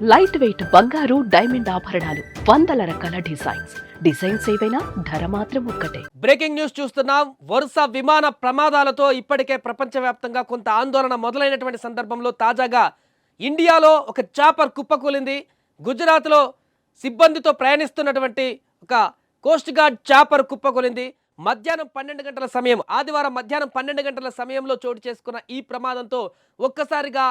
Light weight బంగారు diamond ఆభరణాలు, వందల రకాల డిజైన్స్ ఏవైనా ధర మాత్రం ఒక్కటే. బ్రేకింగ్ న్యూస్ చూస్తున్నాం. వరుస విమాన ప్రమాదాలతో ఇప్పటికే ప్రపంచవ్యాప్తంగా కొంత ఆందోళన మొదలైనటువంటి సందర్భంలో తాజాగా ఇండియాలో ఒక చాపర్ కుప్పకూలింది. గుజరాత్లో సిబ్బందితో ప్రయాణిస్తున్నటువంటి ఒక కోస్ట్ గార్డ్ చాపర్ కుప్పకూలింది. మధ్యాహ్నం 12 గంటల సమయం, ఆదివారం మధ్యాహ్నం 12 గంటల సమయంలో చోటు చేసుకున్న ఈ ప్రమాదంతో ఒక్కసారిగా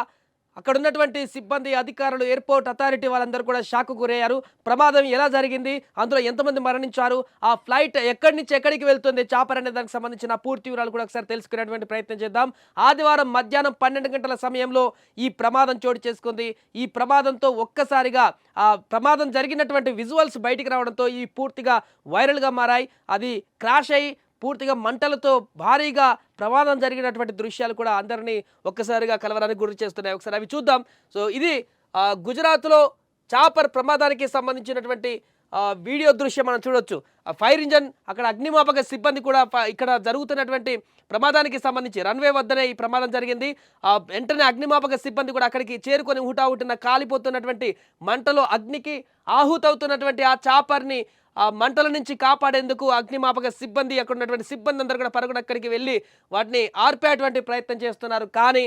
అక్కడ ఉన్నటువంటి సిబ్బంది, అధికారులు, ఎయిర్పోర్ట్ అథారిటీ వాళ్ళందరూ కూడా షాక్ గురయ్యారు. ప్రమాదం ఎలా జరిగింది, అందులో ఎంతమంది మరణించారు, ఆ ఫ్లైట్ ఎక్కడి నుంచి ఎక్కడికి వెళ్తుంది, చాపర్ అనే దానికి సంబంధించిన పూర్తి వివరాలు కూడా ఒకసారి తెలుసుకునేటువంటి ప్రయత్నం చేద్దాం. ఆదివారం మధ్యాహ్నం 12 గంటల సమయంలో ఈ ప్రమాదం చోటు చేసుకుంది. ఈ ప్రమాదంతో ఒక్కసారిగా ఆ ప్రమాదం జరిగినటువంటి విజువల్స్ బయటికి రావడంతో ఈ పూర్తిగా వైరల్గా మారాయి. అది క్రాష్ అయ్యి పూర్తిగా మంటలతో భారీగా ప్రమాదం జరిగినటువంటి దృశ్యాలు కూడా అందరినీ ఒక్కసారిగా కలవరానికి గురి చేస్తున్నాయి. ఒకసారి అవి చూద్దాం. సో ఇది గుజరాత్లో చాపర్ ప్రమాదానికి సంబంధించినటువంటి వీడియో దృశ్యం మనం చూడొచ్చు. ఫైర్ ఇంజన్, అక్కడ అగ్నిమాపక సిబ్బంది కూడా ఇక్కడ జరుగుతున్నటువంటి ప్రమాదానికి సంబంధించి రన్వే వద్దనే ఈ ప్రమాదం జరిగింది. వెంటనే అగ్నిమాపక సిబ్బంది కూడా అక్కడికి చేరుకొని హుటాహుటిన కాలిపోతున్నటువంటి మంటలో అగ్నికి ఆహుతవుతున్నటువంటి ఆ చాపర్ని ఆ మంటల నుంచి కాపాడేందుకు అగ్నిమాపక సిబ్బంది, అక్కడ ఉన్నటువంటి సిబ్బంది అందరూ కూడా పరుగున అక్కడికి వెళ్ళి వాటిని ఆర్పేటువంటి ప్రయత్నం చేస్తున్నారు. కానీ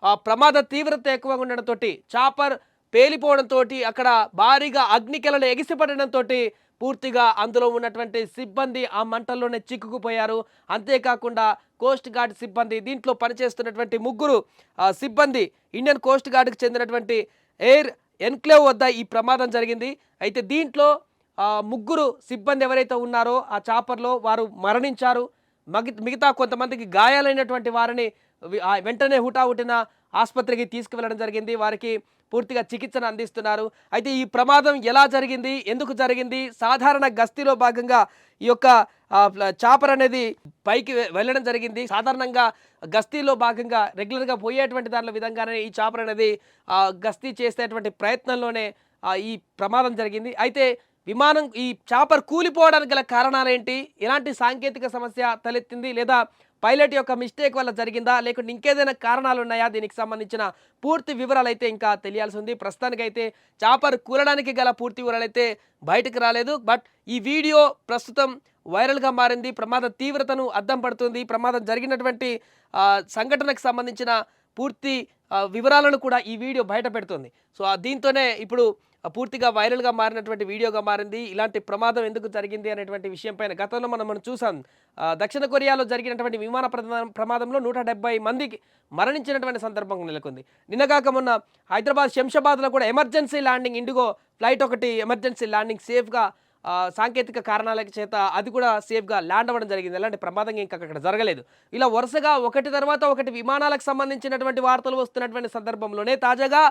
ఆ ప్రమాద తీవ్రత ఎక్కువగా ఉండడంతో, చాపర్ పేలిపోవడంతో, అక్కడ భారీగా అగ్నికెలలు ఎగిసిపడడంతో పూర్తిగా అందులో ఉన్నటువంటి సిబ్బంది ఆ మంటల్లోనే చిక్కుకుపోయారు. అంతేకాకుండా కోస్ట్ గార్డ్ సిబ్బంది, దీంట్లో పనిచేస్తున్నటువంటి ముగ్గురు సిబ్బంది ఇండియన్ కోస్ట్ గార్డ్కి చెందినటువంటి ఎయిర్ ఎన్క్లేవ్ వద్ద ఈ ప్రమాదం జరిగింది. అయితే దీంట్లో ముగ్గురు సిబ్బంది ఎవరైతే ఉన్నారో ఆ చాపర్లో వారు మరణించారు. మిగతా కొంతమందికి గాయాలైనటువంటి వారిని వెంటనే హుటాహుటిన ఆసుపత్రికి తీసుకువెళ్ళడం జరిగింది. వారికి పూర్తిగా చికిత్సను అందిస్తున్నారు. అయితే ఈ ప్రమాదం ఎలా జరిగింది, ఎందుకు జరిగింది, సాధారణ గస్తీలో భాగంగా ఈ యొక్క చాపర్ అనేది పైకి వెళ్ళడం జరిగింది. సాధారణంగా గస్తీలో భాగంగా రెగ్యులర్గా పోయేటువంటి దానిలో విధంగానే ఈ చాపర్ అనేది గస్తీ చేసేటువంటి ప్రయత్నంలోనే ఈ ప్రమాదం జరిగింది. అయితే విమానం, ఈ చాపర్ కూలిపోవడానికి గల కారణాలేంటి, ఎలాంటి సాంకేతిక సమస్య తలెత్తింది, లేదా పైలట్ యొక్క మిస్టేక్ వల్ల జరిగిందా, లేకుంటే ఇంకేదైనా కారణాలు ఉన్నాయా, దీనికి సంబంధించిన పూర్తి వివరాలు అయితే ఇంకా తెలియాల్సి ఉంది. ప్రస్తుతానికైతే చాపర్ కూలడానికి గల పూర్తి వివరాలు అయితే బయటకు రాలేదు. బట్ ఈ వీడియో ప్రస్తుతం వైరల్గా మారింది. ప్రమాద తీవ్రతను అద్దం పడుతుంది. ప్రమాదం జరిగినటువంటి సంఘటనకు సంబంధించిన పూర్తి వివరాలను కూడా ఈ వీడియో బయట పెడుతుంది. సో దీంతోనే ఇప్పుడు పూర్తిగా వైరల్గా మారినటువంటి వీడియోగా మారింది. ఇలాంటి ప్రమాదం ఎందుకు జరిగింది అనేటువంటి విషయం పైన గతంలో మనం చూసాం. దక్షిణ కొరియాలో జరిగినటువంటి విమాన ప్రమాదంలో 170 మందికి మరణించినటువంటి సందర్భం నెలకొంది. నిన్నగాక మొన్న హైదరాబాద్ శంషాబాద్లో కూడా ఎమర్జెన్సీ ల్యాండింగ్, ఇండిగో ఫ్లైట్ ఒకటి ఎమర్జెన్సీ ల్యాండింగ్ సేఫ్గా సాంకేతిక కారణాల చేత అది కూడా సేఫ్గా ల్యాండ్ అవ్వడం జరిగింది. ఎలాంటి ప్రమాదం ఇంకా అక్కడ జరగలేదు. ఇలా వరుసగా ఒకటి తర్వాత ఒకటి విమానాలకు సంబంధించినటువంటి వార్తలు వస్తున్నటువంటి సందర్భంలోనే తాజాగా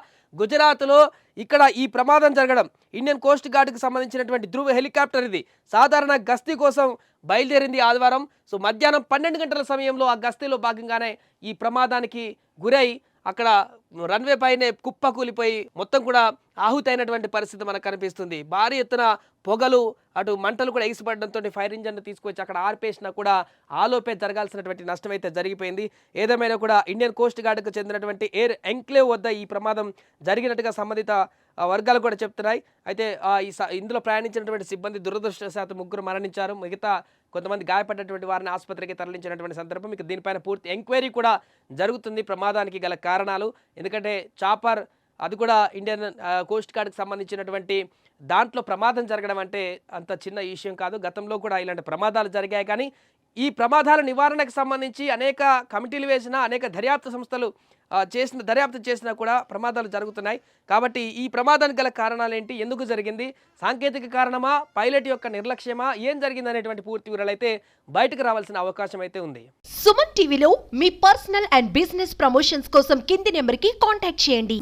గుజరాత్లో ఇక్కడ ఈ ప్రమాదం జరగడం, ఇండియన్ కోస్ట్ గార్డ్కి సంబంధించినటువంటి ధృవ హెలికాప్టర్ ఇది సాధారణ గస్తీ కోసం బయలుదేరింది ఆదివారం. సో మధ్యాహ్నం 12 గంటల సమయంలో ఆ గస్తీలో భాగంగానే ఈ ప్రమాదానికి గురై అక్కడ రన్వే పైనే కుప్ప కూలిపోయి మొత్తం కూడా ఆహుతైనటువంటి పరిస్థితి మనకు కనిపిస్తుంది. భారీ ఎత్తున పొగలు, అటు మంటలు కూడా ఎగిసిపడడంతో ఫైర్ ఇంజన్ తీసుకొచ్చి అక్కడ ఆర్పేసినా కూడా ఆలోపే జరగాల్సినటువంటి నష్టం అయితే జరిగిపోయింది. ఏదేమైనా కూడా ఇండియన్ కోస్ట్ గార్డ్కు చెందినటువంటి ఎయిర్ ఎంక్లేవ్ వద్ద ఈ ప్రమాదం జరిగినట్టుగా సంబంధిత వర్గాలు కూడా చెప్తున్నాయి. అయితే ఇందులో ప్రయాణించినటువంటి సిబ్బంది దురదృష్టవశాత్తు ముగ్గురు మరణించారు. మిగతా కొంతమంది గాయపడినటువంటి వారిని ఆసుపత్రికి తరలించినటువంటి సందర్భం. ఇక దీనిపైన పూర్తి ఎంక్వైరీ కూడా జరుగుతుంది, ప్రమాదానికి గల కారణాలు. ఎందుకంటే చాపర్ అది కూడా ఇండియన్ కోస్ట్ గార్డ్కి సంబంధించినటువంటి దాంట్లో ప్రమాదం జరగడం అంటే అంత చిన్న విషయం కాదు. గతంలో కూడా ఇలాంటి ప్రమాదాలు జరిగాయి. కానీ ఈ ప్రమాదాల నివారణకు సంబంధించి అనేక కమిటీలు వేసినా, అనేక దర్యాప్తు సంస్థలు దర్యాప్తు చేసినా కూడా ప్రమాదాలు జరుగుతున్నాయి. కాబట్టి ఈ ప్రమాదానికి గల కారణాలు ఏంటి, ఎందుకు జరిగింది, సాంకేతిక కారణమా, పైలట్ యొక్క నిర్లక్ష్యమా, ఏం జరిగింది అనేటువంటి పూర్తి వివరాలు అయితే బయటకు రావాల్సిన అవకాశం అయితే ఉంది. సుమన్ టీవీలో మీ పర్సనల్ అండ్ బిజినెస్ ప్రమోషన్స్ కోసం కింది నెంబర్కి కాంటాక్ట్ చేయండి.